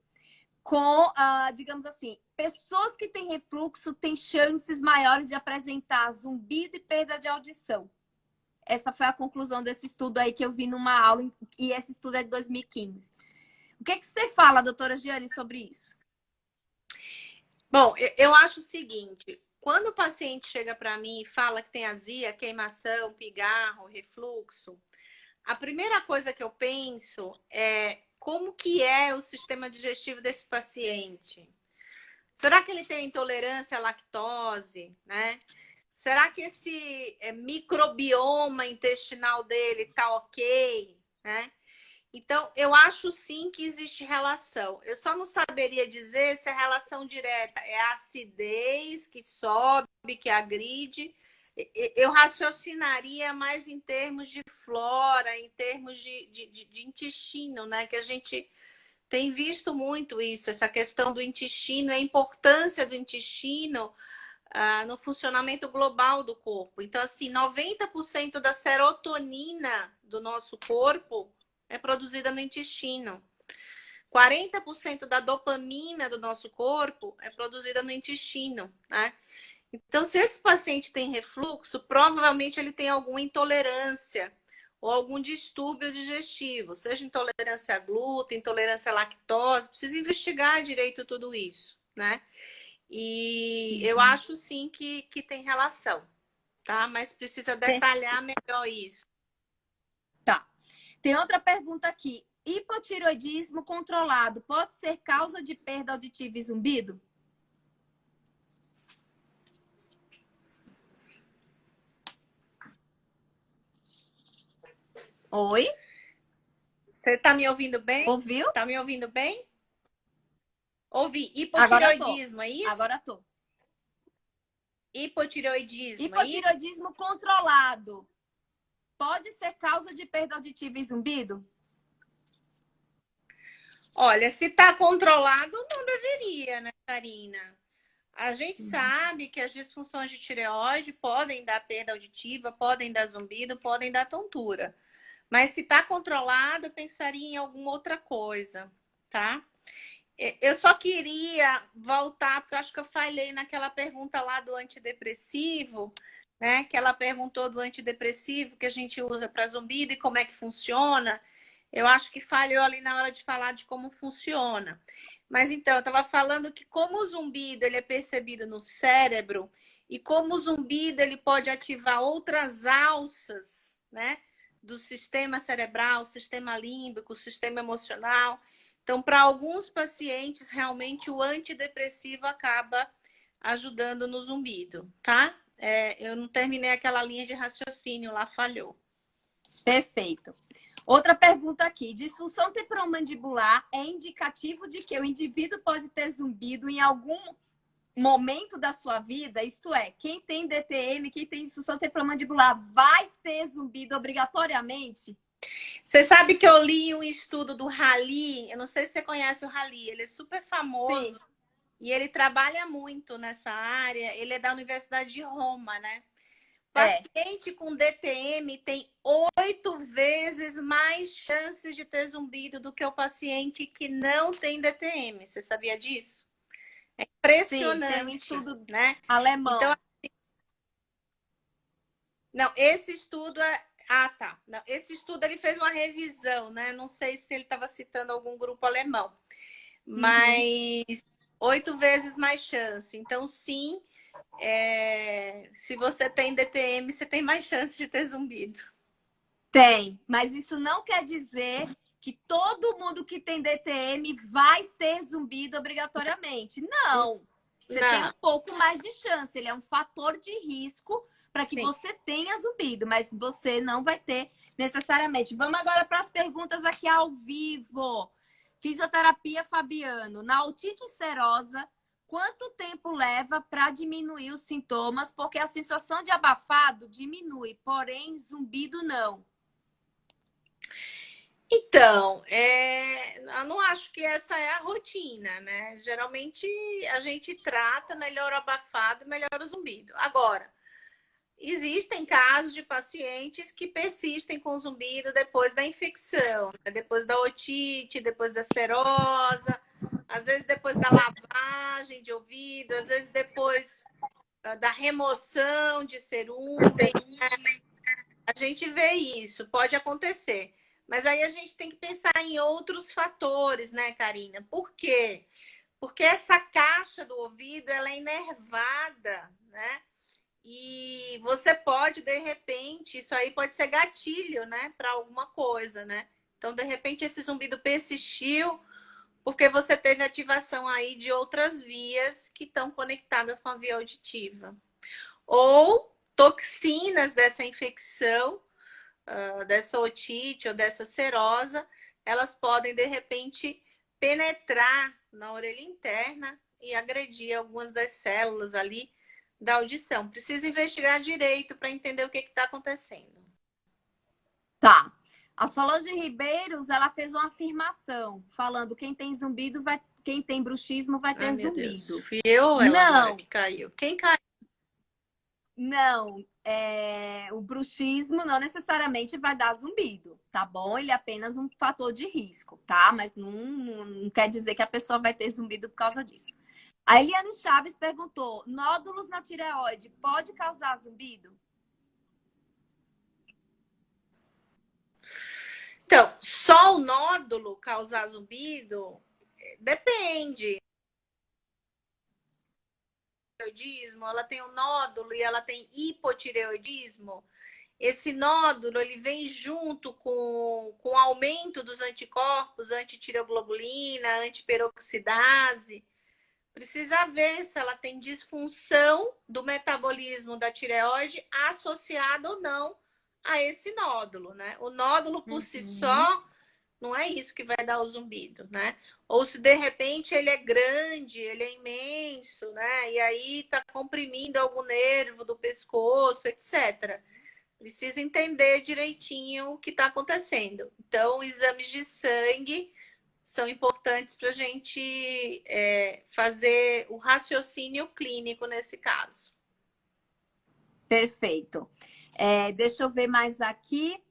com, digamos assim, pessoas que têm refluxo têm chances maiores de apresentar zumbido e perda de audição. Essa foi a conclusão desse estudo aí que eu vi numa aula, e esse estudo é de 2015. O que você fala, doutora Giane, sobre isso? Bom, eu acho o seguinte, quando o paciente chega para mim e fala que tem azia, queimação, pigarro, refluxo, a primeira coisa que eu penso é como que é o sistema digestivo desse paciente. Será que ele tem intolerância à lactose, né? Será que esse microbioma intestinal dele tá ok, né? Então, eu acho sim que existe relação. Eu só não saberia dizer se a relação direta é a acidez que sobe, que agride. Eu raciocinaria mais em termos de flora, em termos de intestino, né? Que a gente tem visto muito isso, essa questão do intestino, a importância do intestino no funcionamento global do corpo. Então, assim, 90% da serotonina do nosso corpo é produzida no intestino. 40% da dopamina do nosso corpo é produzida no intestino, né? Então, se esse paciente tem refluxo, provavelmente ele tem alguma intolerância ou algum distúrbio digestivo, seja intolerância a glúten, intolerância à lactose, precisa investigar direito tudo isso, né? E eu acho sim que tem relação, tá? Mas precisa detalhar melhor isso. Tá. Tem outra pergunta aqui. Hipotireoidismo controlado pode ser causa de perda auditiva e zumbido? Oi? Você tá me ouvindo bem? Ouviu? Tá me ouvindo bem? Ouvi. Agora tô. Hipotireoidismo, é isso? Agora tô. Hipotireoidismo, é isso? Hipotireoidismo controlado pode ser causa de perda auditiva e zumbido? Olha, se tá controlado, não deveria, né, Karina? A gente sabe que as disfunções de tireoide podem dar perda auditiva, podem dar zumbido, podem dar tontura. Mas se tá controlado, eu pensaria em alguma outra coisa, tá? Eu só queria voltar, porque eu acho que eu falhei naquela pergunta lá do antidepressivo, né? Que ela perguntou do antidepressivo que a gente usa para zumbido e como é que funciona. Eu acho que falhou ali na hora de falar de como funciona. Mas então, eu estava falando que como o zumbido ele é percebido no cérebro e como o zumbido ele pode ativar outras alças, né? Do sistema cerebral, sistema límbico, sistema emocional. Então, para alguns pacientes, realmente o antidepressivo acaba ajudando no zumbido, tá? Eu não terminei aquela linha de raciocínio lá, falhou. Perfeito. Outra pergunta aqui. Disfunção temporomandibular é indicativo de que o indivíduo pode ter zumbido em algum momento da sua vida? Isto é, quem tem DTM, quem tem disfunção temporomandibular, vai ter zumbido obrigatoriamente? Você sabe que eu li um estudo do Rally, eu não sei se você conhece o Rally, ele é super famoso. Sim. E ele trabalha muito nessa área, ele é da Universidade de Roma, né? É. Paciente com DTM tem 8 vezes mais chances de ter zumbido do que o paciente que não tem DTM. Você sabia disso? É Sim, tem um impressionante, estudo né? alemão. Então, não, esse estudo é. Ah, tá. Não, esse estudo ele fez uma revisão, né? Não sei se ele estava citando algum grupo alemão, mas 8 vezes mais chance. Então, sim, se você tem DTM, você tem mais chance de ter zumbido. Tem, mas isso não quer dizer que todo mundo que tem DTM vai ter zumbido obrigatoriamente. Não. Você tem um pouco mais de chance. Ele é um fator de risco para que você tenha zumbido, mas você não vai ter necessariamente. Vamos agora para as perguntas aqui ao vivo. Fisioterapia, Fabiano. Na otite serosa, quanto tempo leva para diminuir os sintomas? Porque a sensação de abafado diminui, porém zumbido não. Então, eu não acho que essa é a rotina, né? Geralmente a gente trata melhor o abafado, melhor o zumbido. Agora, existem casos de pacientes que persistem com zumbido depois da infecção, né? Depois da otite, depois da serosa, às vezes depois da lavagem de ouvido, às vezes depois da remoção de cerume. A gente vê isso, pode acontecer. Mas aí a gente tem que pensar em outros fatores, né, Karina? Por quê? Porque essa caixa do ouvido, ela é inervada, né? E você pode, de repente, isso aí pode ser gatilho, né, para alguma coisa, né? Então, de repente, esse zumbido persistiu porque você teve ativação aí de outras vias que estão conectadas com a via auditiva. ou toxinas dessa infecção, dessa otite ou dessa serosa, elas podem, de repente, penetrar na orelha interna e agredir algumas das células ali da audição. Precisa investigar direito para entender o que está acontecendo. Tá. A Solange Ribeiros, ela fez uma afirmação, falando quem tem zumbido vai, quem tem bruxismo vai ter zumbido. Deus. Fui eu ou ela não que caiu? Quem caiu? Não, o bruxismo não necessariamente vai dar zumbido, tá bom? Ele é apenas um fator de risco, tá? Mas não quer dizer que a pessoa vai ter zumbido por causa disso. A Eliane Chaves perguntou: nódulos na tireoide pode causar zumbido? Então, só o nódulo causar zumbido? Depende. Ela tem um nódulo e ela tem hipotireoidismo. Esse nódulo ele vem junto com o aumento dos anticorpos, antitireoglobulina, antiperoxidase. Precisa ver se ela tem disfunção do metabolismo da tireoide associada ou não a esse nódulo, né? O nódulo por si só não é isso que vai dar o zumbido, né? Ou se de repente ele é grande, ele é imenso, né? E aí tá comprimindo algum nervo do pescoço, etc. Precisa entender direitinho o que está acontecendo. Então, exames de sangue são importantes para a gente fazer o raciocínio clínico nesse caso. Perfeito. Deixa eu ver mais aqui.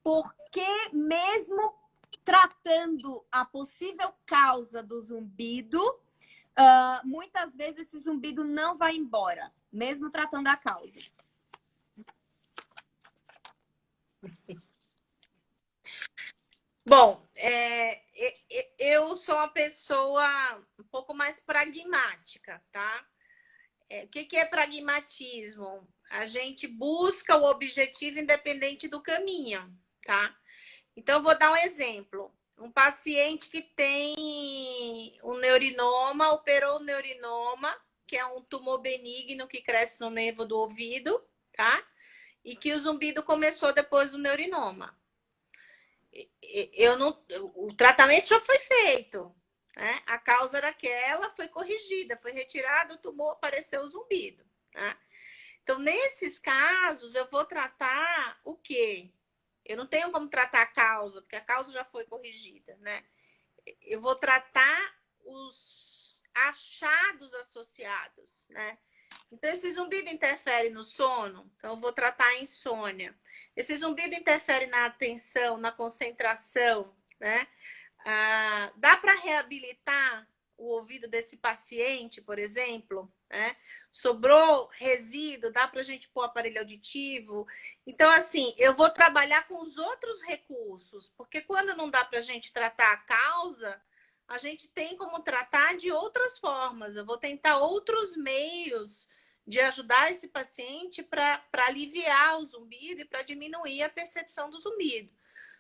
Porque mesmo tratando a possível causa do zumbido, muitas vezes esse zumbido não vai embora, mesmo tratando a causa. Bom, eu sou uma pessoa um pouco mais pragmática, tá? O que é pragmatismo? A gente busca o objetivo independente do caminho, tá? Então, eu vou dar um exemplo. Um paciente que tem um neurinoma, operou o neurinoma, que é um tumor benigno que cresce no nervo do ouvido, tá? E que o zumbido começou depois do neurinoma. O tratamento já foi feito, né? A causa era aquela, foi corrigida, foi retirado o tumor, apareceu o zumbido, tá? Então, nesses casos, eu vou tratar o quê? Eu não tenho como tratar a causa, porque a causa já foi corrigida, né? Eu vou tratar os achados associados, né? Então, esse zumbido interfere no sono, então eu vou tratar a insônia. Esse zumbido interfere na atenção, na concentração, né? Dá para reabilitar o ouvido desse paciente, por exemplo, né? Sobrou resíduo, dá para a gente pôr aparelho auditivo. Então, assim, eu vou trabalhar com os outros recursos, porque quando não dá para a gente tratar a causa, a gente tem como tratar de outras formas. Eu vou tentar outros meios de ajudar esse paciente para aliviar o zumbido e para diminuir a percepção do zumbido.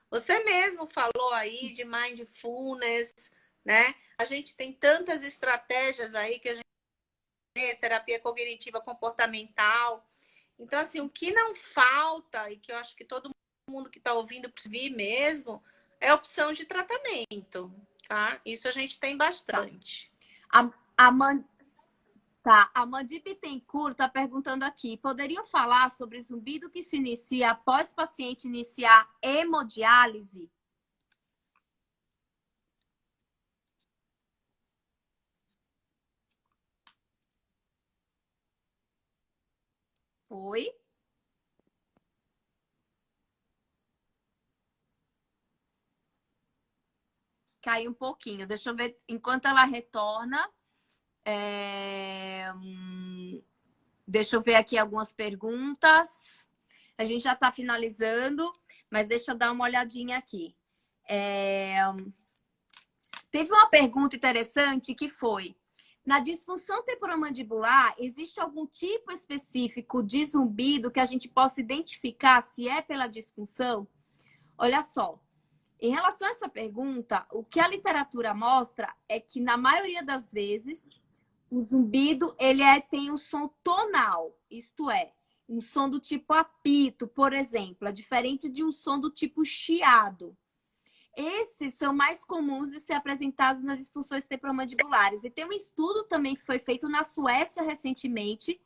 Você mesmo falou aí de mindfulness, né? A gente tem tantas estratégias aí que a gente tem, terapia cognitiva comportamental. Então, assim, o que não falta, e que eu acho que todo mundo que está ouvindo precisa mesmo, é a opção de tratamento, tá? Isso a gente tem bastante. A Mandi Bittencourt está perguntando aqui: poderiam falar sobre zumbido que se inicia após o paciente iniciar hemodiálise? Oi? Caiu um pouquinho. Deixa eu ver. Enquanto ela retorna, deixa eu ver aqui algumas perguntas. A gente já está finalizando, mas deixa eu dar uma olhadinha aqui. Teve uma pergunta interessante que foi: na disfunção temporomandibular, existe algum tipo específico de zumbido que a gente possa identificar se é pela disfunção? Olha só, em relação a essa pergunta, o que a literatura mostra é que, na maioria das vezes, O zumbido, tem um som tonal, isto é, um som do tipo apito, por exemplo, é diferente de um som do tipo chiado. Esses são mais comuns de ser apresentados nas disfunções temporomandibulares. E tem um estudo também que foi feito na Suécia recentemente,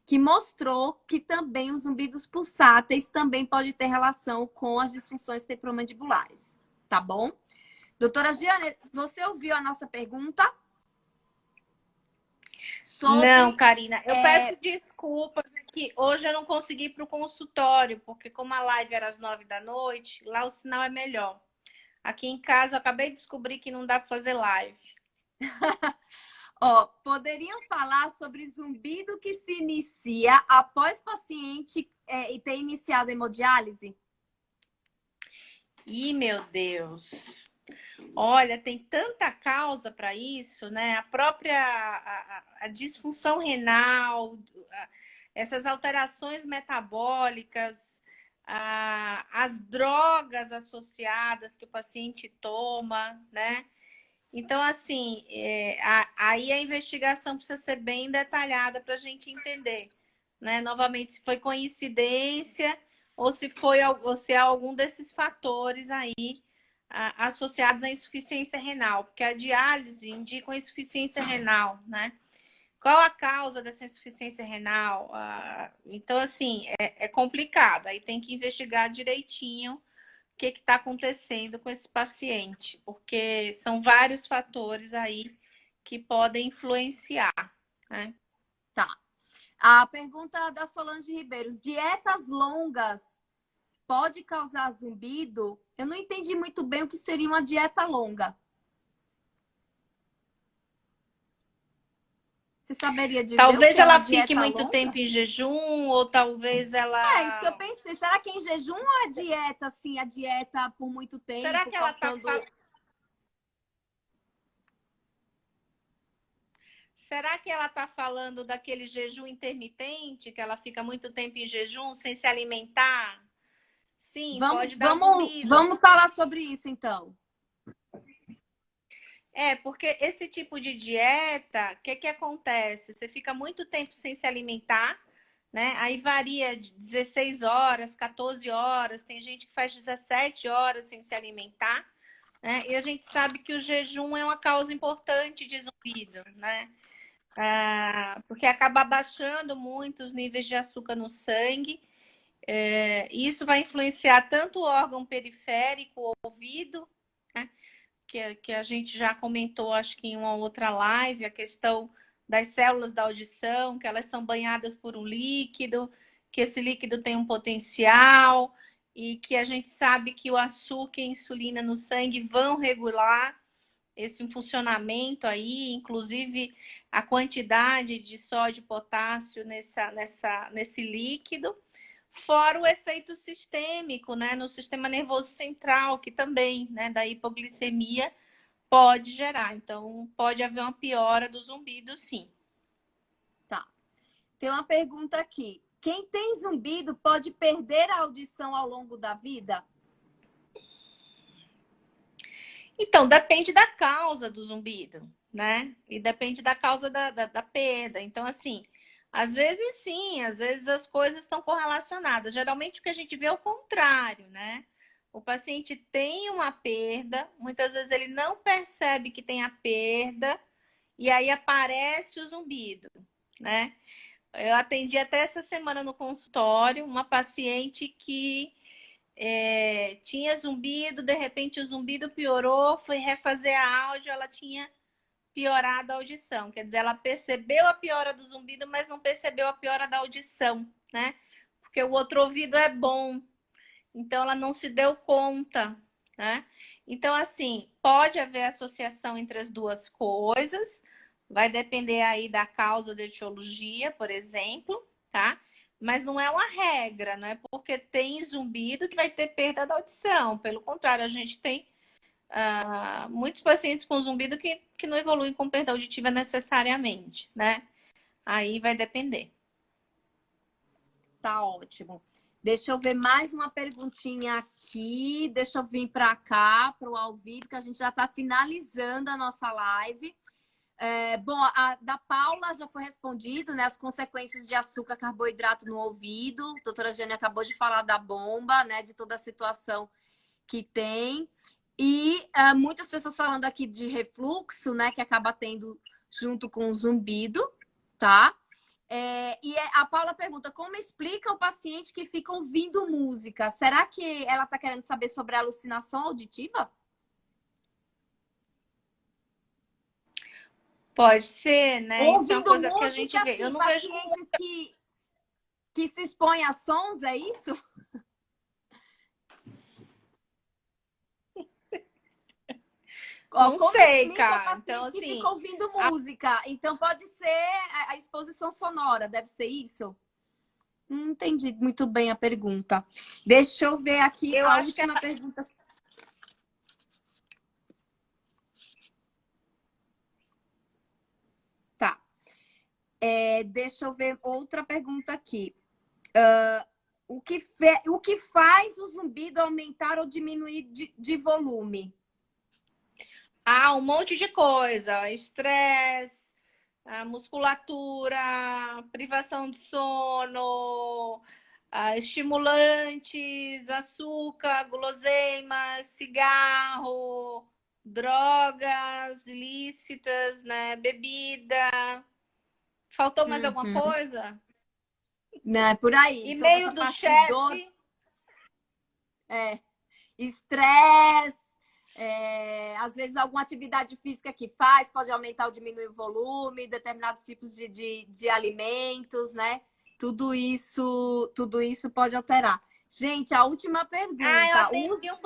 que mostrou que também os zumbidos pulsáteis também pode ter relação com as disfunções temporomandibulares. Tá bom? Doutora Giane, você ouviu a nossa pergunta? Não, Karina, eu peço desculpas que hoje eu não consegui ir para o consultório, porque como a live era às 9 da noite, lá o sinal é melhor. Aqui em casa eu acabei de descobrir que não dá para fazer live. Ó, poderiam falar sobre zumbido que se inicia após o paciente ter iniciado a hemodiálise? Ih, meu Deus. Olha, tem tanta causa para isso, né? A própria a disfunção renal, essas alterações metabólicas, as drogas associadas que o paciente toma, né? Então, assim, aí a investigação precisa ser bem detalhada para a gente entender, né? Novamente, se foi coincidência ou se há algum desses fatores aí associados à insuficiência renal, porque a diálise indica uma insuficiência renal, né? Qual a causa dessa insuficiência renal? Então, assim, é complicado. Aí tem que investigar direitinho o que está acontecendo com esse paciente, porque são vários fatores aí que podem influenciar, né? Tá. A pergunta da Solange Ribeiros. Dietas longas pode causar zumbido? Eu não entendi muito bem o que seria uma dieta longa. Você saberia dizer o Talvez que é uma ela fique dieta muito longa? tempo em jejum, ou talvez ela. É isso que eu pensei. Será que em jejum ou a dieta, assim, a dieta por muito Será tempo, que ela está cortando... Será que ela está falando daquele jejum intermitente, que ela fica muito tempo em jejum sem se alimentar? Sim, Vamos, pode dar vamos, zumbido. vamos falar sobre isso, então. Porque esse tipo de dieta, o que acontece? Você fica muito tempo sem se alimentar, né? Aí varia de 16 horas, 14 horas, tem gente que faz 17 horas sem se alimentar, né? E a gente sabe que o jejum é uma causa importante de zumbido, né? Porque acaba baixando muito os níveis de açúcar no sangue. Isso vai influenciar tanto o órgão periférico, o ouvido, né? Que a gente já comentou, acho que em uma outra live, a questão das células da audição, que elas são banhadas por um líquido, que esse líquido tem um potencial e que a gente sabe que o açúcar e a insulina no sangue vão regular esse funcionamento aí, inclusive a quantidade de sódio e potássio nesse líquido, fora o efeito sistêmico, né, no sistema nervoso central, que também, né, da hipoglicemia pode gerar. Então, pode haver uma piora do zumbido, sim. Tá. Tem uma pergunta aqui. Quem tem zumbido pode perder a audição ao longo da vida? Então, depende da causa do zumbido, né? E depende da causa da perda. Então, assim, às vezes sim, às vezes as coisas estão correlacionadas. Geralmente o que a gente vê é o contrário, né? O paciente tem uma perda, muitas vezes ele não percebe que tem a perda, e aí aparece o zumbido, né? Eu atendi até essa semana no consultório uma paciente que tinha zumbido, de repente o zumbido piorou, foi refazer a áudio, ela tinha piorado a audição. Quer dizer, ela percebeu a piora do zumbido, mas não percebeu a piora da audição, né? Porque o outro ouvido é bom. Então, ela não se deu conta, né? Então, assim, pode haver associação entre as duas coisas, vai depender aí da causa da etiologia, por exemplo, tá? Mas não é uma regra, não é porque tem zumbido que vai ter perda da audição. Pelo contrário, a gente tem muitos pacientes com zumbido que não evoluem com perda auditiva necessariamente, né? Aí vai depender. Tá ótimo. Deixa eu ver mais uma perguntinha aqui. Deixa eu vir para cá, para o ao vivo, que a gente já está finalizando a nossa live. Bom, a da Paula já foi respondido, né? As consequências de açúcar, carboidrato no ouvido. A doutora Jane acabou de falar da bomba, né? De toda a situação que tem. E muitas pessoas falando aqui de refluxo, né? Que acaba tendo junto com o zumbido, tá? A Paula pergunta, como explica o paciente que fica ouvindo música? Será que ela está querendo saber sobre a alucinação auditiva? Pode ser, né? Isso é uma Ouvindo coisa que a gente música, vê. Eu sim, não vejo. pacientes que se expõem a sons, é isso? Ó, Não como sei, explica cara. Então, paciente que fica assim, ouvindo música? Então pode ser a exposição sonora, deve ser isso? Não entendi muito bem a pergunta. Deixa eu ver aqui eu a acho que última pergunta. Tá. Deixa eu ver outra pergunta aqui. O que faz o zumbido aumentar ou diminuir de volume? um monte de coisa. Estresse, a musculatura, privação de sono, estimulantes, açúcar, guloseimas, cigarro, drogas ilícitas, né? Bebida. Faltou mais alguma Uhum. coisa? Não, é por aí. Toda E-mail essa do parte de dor, chefe. estresse, às vezes alguma atividade física que faz pode aumentar ou diminuir o volume, determinados tipos de alimentos, né? Tudo isso pode alterar. Gente, a última Eu pergunta. atendi um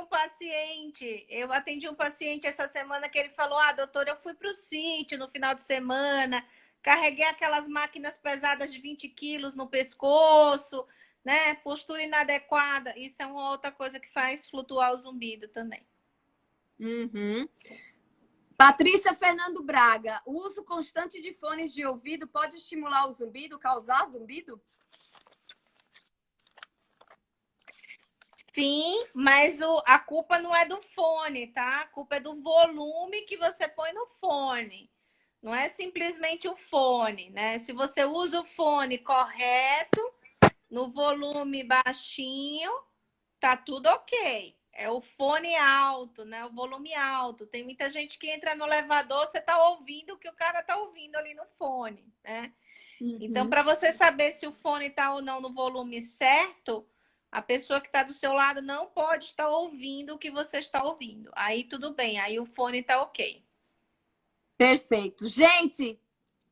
paciente. Eu atendi um paciente essa semana que ele falou: doutora, eu fui para o sítio no final de semana, carreguei aquelas máquinas pesadas de 20 quilos no pescoço, né? Postura inadequada. Isso é uma outra coisa que faz flutuar o zumbido também. Uhum. Patrícia Fernando Braga, o uso constante de fones de ouvido pode estimular o zumbido, causar zumbido? Sim, mas a culpa não é do fone, tá? A culpa é do volume que você põe no fone. Não é simplesmente o fone, né? Se você usa o fone correto, no volume baixinho, tá tudo ok. É o fone alto, né? O volume alto. Tem muita gente que entra no elevador, você tá ouvindo o que o cara tá ouvindo ali no fone, né? Então, para você saber se o fone tá ou não no volume certo, a pessoa que está do seu lado não pode estar ouvindo o que você está ouvindo. Aí tudo bem, aí o fone tá ok. Perfeito. Gente,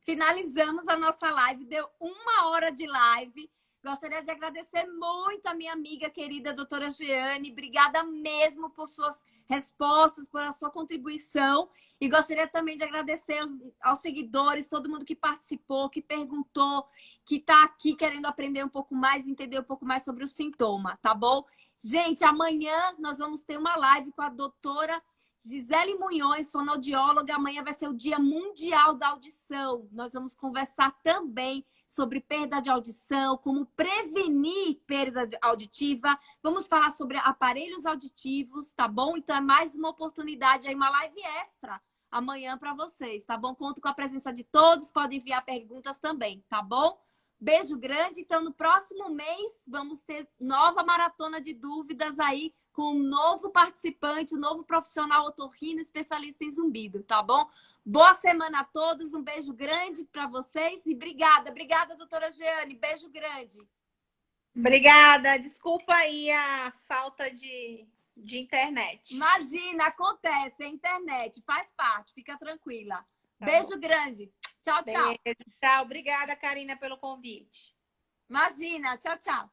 finalizamos a nossa live. Deu 1 hora de live. Gostaria de agradecer muito a minha amiga querida doutora Jeane. Obrigada mesmo por suas respostas, por a sua contribuição. E gostaria também de agradecer aos seguidores, todo mundo que participou, que perguntou, que está aqui querendo aprender um pouco mais, entender um pouco mais sobre o sintoma, tá bom? Gente, amanhã nós vamos ter uma live com a doutora Gisele Munhões, fonoaudióloga. Amanhã vai ser o Dia Mundial da Audição. Nós vamos conversar também sobre perda de audição, como prevenir perda auditiva. Vamos falar sobre aparelhos auditivos, tá bom? Então é mais uma oportunidade aí, uma live extra amanhã para vocês, tá bom? Conto com a presença de todos, podem enviar perguntas também, tá bom? Beijo grande. Então, no próximo mês, vamos ter nova maratona de dúvidas aí com um novo participante, um novo profissional otorrino, especialista em zumbido, tá bom? Boa semana a todos, um beijo grande para vocês e obrigada, doutora Jeane, beijo grande. Obrigada, desculpa aí a falta de internet. Imagina, acontece, é internet, faz parte, fica tranquila. Tá Beijo bom. grande. Tchau, tchau. Beijo, tchau. Obrigada, Karina, pelo convite. Imagina, tchau, tchau.